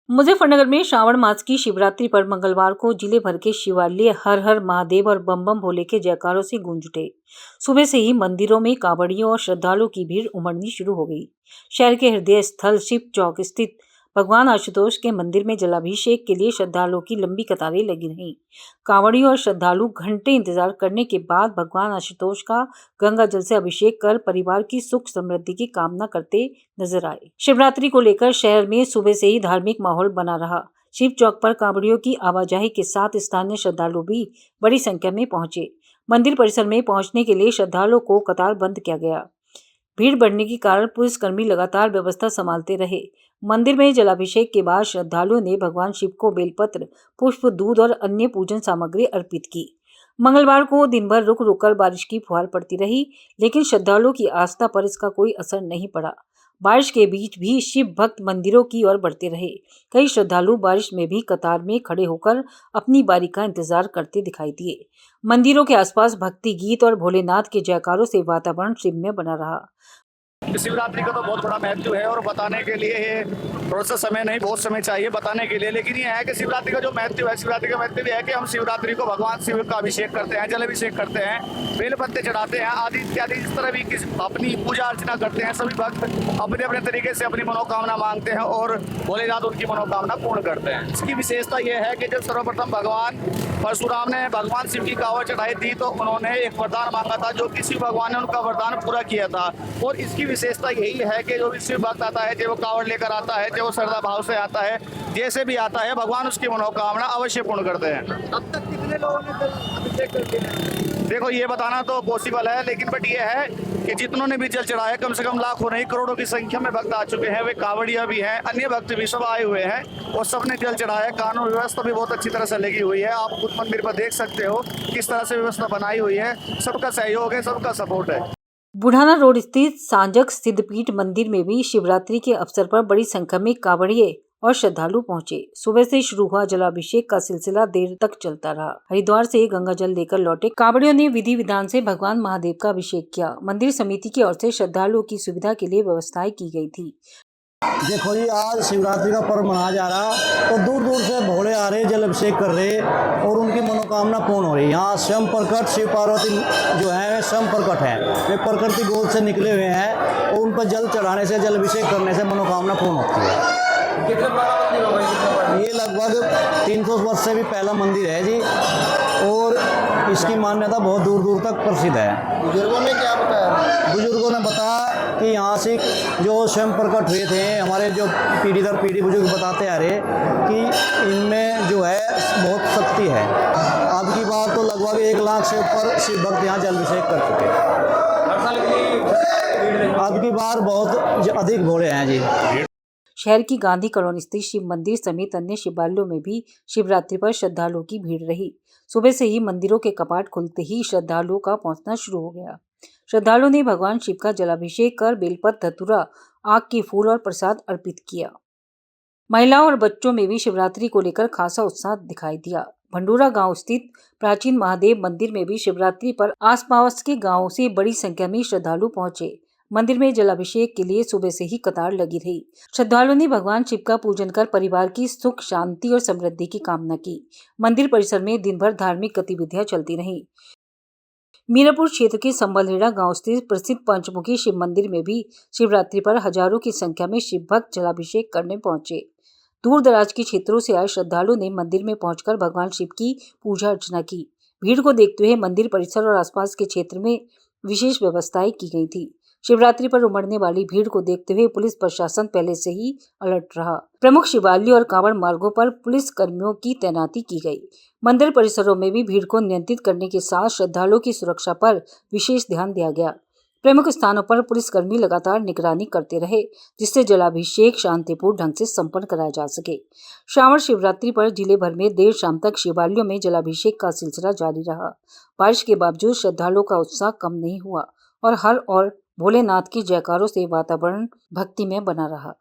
मुजफ्फरनगर में श्रावण मास की शिवरात्रि पर मंगलवार को जिले भर के शिवालय हर हर महादेव और बम बम भोले के जयकारों से गूंज उठे। सुबह से ही मंदिरों में कांवड़ियों और श्रद्धालुओं की भीड़ उमड़नी शुरू हो गई। शहर के हृदय स्थल शिव चौक स्थित भगवान आशुतोष के मंदिर में जलाभिषेक के लिए श्रद्धालुओं की लंबी कतारें लगी रहीं। कांवड़ियों और श्रद्धालु घंटे इंतजार करने के बाद भगवान आशुतोष का गंगा जल से अभिषेक कर परिवार की सुख समृद्धि की कामना करते नजर आए। शिवरात्रि को लेकर शहर में सुबह से ही धार्मिक माहौल बना रहा। शिव चौक पर कांवड़ियों की आवाजाही के साथ स्थानीय श्रद्धालु भी बड़ी संख्या में पहुंचे। मंदिर परिसर में पहुंचने के लिए श्रद्धालुओं को कतार बंद किया गया। भीड़ बढ़ने के कारण पुलिसकर्मी लगातार व्यवस्था संभालते रहे। मंदिर में जलाभिषेक के बाद श्रद्धालुओं ने भगवान शिव को बेलपत्र, पुष्प, दूध और अन्य पूजन सामग्री अर्पित की। मंगलवार को दिन भर रुक रुक कर बारिश की फुहार पड़ती रही, लेकिन श्रद्धालुओं की आस्था पर इसका कोई असर नहीं पड़ा। बारिश के बीच भी शिव भक्त मंदिरों की ओर बढ़ते रहे। कई श्रद्धालु बारिश में भी कतार में खड़े होकर अपनी बारी का इंतजार करते दिखाई दिए। मंदिरों के आसपास भक्ति गीत और भोलेनाथ के जयकारों से वातावरण शिवमय बना रहा। शिवरात्रि का तो बहुत बड़ा महत्व है और बताने के लिए ये थोड़ा सा समय नहीं, बहुत समय चाहिए बताने के लिए। लेकिन ये है कि शिवरात्रि का जो महत्व है, शिवरात्रि का महत्व ये है कि हम शिवरात्रि को भगवान शिव का अभिषेक करते हैं, जल अभिषेक करते हैं, बेल पत्ते चढ़ाते हैं आदि इत्यादि। इस तरह भी अपनी पूजा अर्चना करते हैं। सभी भक्त अपने अपने तरीके से अपनी मनोकामना मांगते हैं और भोलेनाथ उनकी मनोकामना पूर्ण करते हैं। इसकी विशेषता यह है कि जब सर्वप्रथम भगवान परशुराम ने भगवान शिव की कांवड़ चढ़ाई थी तो उन्होंने एक वरदान मांगा था, जो कि शिव भगवान ने उनका वरदान पूरा किया था। और इसकी विशेषता यही है कि जो भी शिव भक्त आता है, जो वो कांवड़ लेकर आता है, जो वो श्रद्धा भाव से आता है, जैसे भी आता है, भगवान उसकी मनोकामना अवश्य पूर्ण करते हैं। अब तक कितने लोगों ने जल अभिषेक कर दिया? देखो ये बताना तो पॉसिबल है, लेकिन बट ये है कि जितनों ने भी जल चढ़ाया कम से कम लाखों नहीं करोड़ों की संख्या में भक्त आ चुके हैं। वे कांवड़िया भी हैं, अन्य भक्त भी सब आए हुए हैं और सबने जल चढ़ाया। कानून व्यवस्था भी बहुत अच्छी तरह से लगी हुई है। आप खुद मंदिर पर देख सकते हो किस तरह से व्यवस्था बनाई हुई है। सबका सहयोग है, सबका सपोर्ट है। बुढ़ाना रोड स्थित सांजक सिद्धपीठ मंदिर में भी शिवरात्रि के अवसर पर बड़ी संख्या में कांवड़िये और श्रद्धालु पहुंचे। सुबह से शुरू हुआ जलाभिषेक का सिलसिला देर तक चलता रहा। हरिद्वार से गंगा जल लेकर लौटे कांवड़ियों ने विधि विधान से भगवान महादेव का अभिषेक किया। मंदिर समिति की ओर से श्रद्धालुओं की सुविधा के लिए व्यवस्थाएं की गई थी। देखो जी, आज शिवरात्रि का पर्व मनाया जा रहा, तो दूर दूर से भोले आ रहे, जल अभिषेक कर रहे और उनकी मनोकामना पूर्ण हो रही। यहाँ स्वयं प्रकट शिव पार्वती जो है स्वयं प्रकट है, वे प्रकृति गोद से निकले हुए हैं और उन पर जल चढ़ाने से, जल अभिषेक करने से मनोकामना पूर्ण होती है। ये लगभग 300 वर्ष से भी पहला मंदिर है जी और इसकी मान्यता बहुत दूर दूर तक प्रसिद्ध है। बुजुर्गों ने क्या बताया? बुजुर्गों ने बताया कि यहाँ से जो स्वयं प्रकट हुए थे, हमारे जो पीढ़ी दर पीढ़ी बुजुर्ग बताते आ रहे कि इनमें जो है बहुत शक्ति है। अब की बार तो लगभग 1 लाख से ऊपर शिव भक्त यहाँ जल अभिषेक कर चुके हैं। अब की बार बहुत अधिक भोले हैं जी। शहर की गांधी कॉलोनी स्थित शिव मंदिर समेत अन्य शिवालयों में भी शिवरात्रि पर श्रद्धालुओं की भीड़ रही। सुबह से ही मंदिरों के कपाट खुलते ही श्रद्धालुओं का पहुंचना शुरू हो गया। श्रद्धालुओं ने भगवान शिव का जलाभिषेक कर बेलपत्र, धतूरा, आग के फूल और प्रसाद अर्पित किया। महिलाओं और बच्चों में भी शिवरात्रि को लेकर खासा उत्साह दिखाई दिया। भंडूरा गांव स्थित प्राचीन महादेव मंदिर में भी शिवरात्रि पर आसपास के गांवों से बड़ी संख्या में श्रद्धालु पहुंचे। मंदिर में जलाभिषेक के लिए सुबह से ही कतार लगी रही। श्रद्धालुओं ने भगवान शिव का पूजन कर परिवार की सुख, शांति और समृद्धि की कामना की। मंदिर परिसर में दिन भर धार्मिक गतिविधियां चलती रहीं। मीरापुर क्षेत्र के संबलहेड़ा गांव स्थित प्रसिद्ध पंचमुखी शिव मंदिर में भी शिवरात्रि पर हजारों की संख्या में शिव भक्त जलाभिषेक करने पहुंचे। दूर दराज के क्षेत्रों से आए श्रद्धालुओं ने मंदिर में पहुंचकर भगवान शिव की पूजा अर्चना की। भीड़ को देखते हुए मंदिर परिसर और आसपास के क्षेत्र में विशेष व्यवस्थाएं की गई थी। शिवरात्रि पर उमड़ने वाली भीड़ को देखते हुए पुलिस प्रशासन पहले से ही अलर्ट रहा। प्रमुख शिवालय और कांवड़ मार्गों पर पुलिस कर्मियों की तैनाती की गई। मंदिर परिसरों में भी भीड़ को नियंत्रित करने के साथ श्रद्धालुओं की सुरक्षा पर विशेष ध्यान दिया गया। प्रमुख स्थानों पर पुलिसकर्मी लगातार निगरानी करते रहे, जिससे जलाभिषेक शांतिपूर्ण ढंग से संपन्न कराया जा सके। श्रावण शिवरात्रि पर जिले भर में देर शाम तक शिवालयों में जलाभिषेक का सिलसिला जारी रहा। बारिश के बावजूद श्रद्धालुओं का उत्साह कम नहीं हुआ और हर ओर भोलेनाथ के जयकारों से वातावरण भक्तिमय बना रहा।